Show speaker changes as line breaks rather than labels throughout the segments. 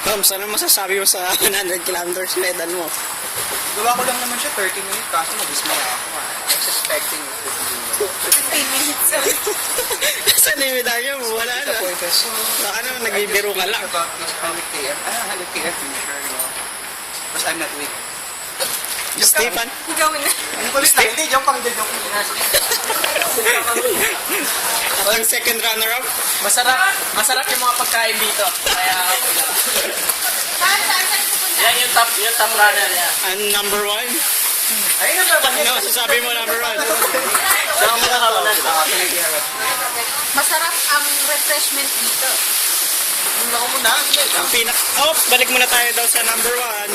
Toms, ano masasabi mo sa 100 kilometers medal mo?
Gawa ko lang naman siya 30 minutes kaso nag-ismaya ako. I was expecting
15 minutes.
Saan na yung medalya mo? Wala na.
disappointed. So,
Baka naman nagbibiro ka lang.
about this 100 km. 100 km finisher, you know. Because I'm not weak.
Stefan?
Ikaw na.
Ano ko list? Hindi, joke pang joke.
At ang second runner-up?
Masarap yung mga pagkain dito. Kaya
Saan pupunta?
yan yung top runner yan.
And number 1?
Ayun ang naman
Ano masasabi mo number 1?
Saan mo nakawalan?
Masarap ang refreshment dito.
Ano ko muna?
Ang balik muna tayo daw sa number 1.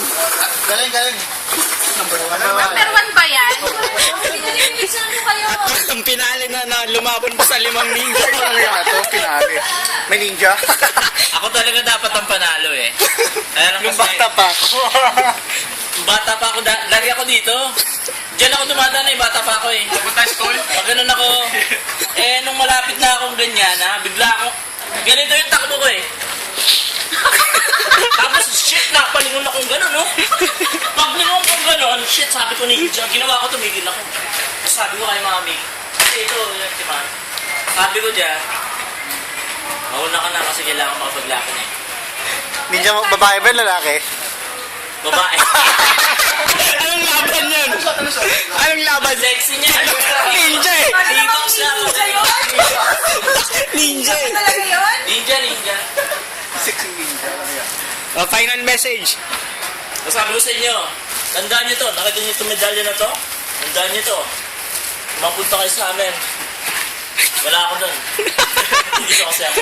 Galing. Number 1.
Number 1 ba yan? Pinilisan mo kayo.
Ang pinali na lumabon pa sa 5 ninja.
Ano yan ito? Pinari. May ninja.
Ako talaga dapat ang panalo eh. Kaya lang
Nung
kasi,
bata pa ako.
bata pa ako, lagi ako dito. Diyan ako dumadaan eh, bata pa ako eh. Pupunta school? Pag ganun ako, nung malapit na akong ganyan bigla ako, ganito yung takbo ko eh. Tapos shit, napalingon akong gano'n, no? Pag lingon kong gano'n, shit, sabi ko ninja, ginawa ko, tumigil ako. Tapos sabi ko kay mami, kasi ito, di ba? Sabi ko dyan, mauna ka na kasi kailangan makapaglakad eh.
Ninja, babae ba lalaki?
Babae.
Anong laban yun? Anong laban?
Sexy niya.
Ninja eh!
Detox na ako.
Ninja eh!
Talaga yun?
Ninja.
Sexy ninja.
Final message.
Sabi ko sa inyo, tandaan nyo to. Nakita nyo itong medalya na to? Tandaan nyo to. Mapunta kayo sa amin. Wala ako doon. Hindi ko kasi ako.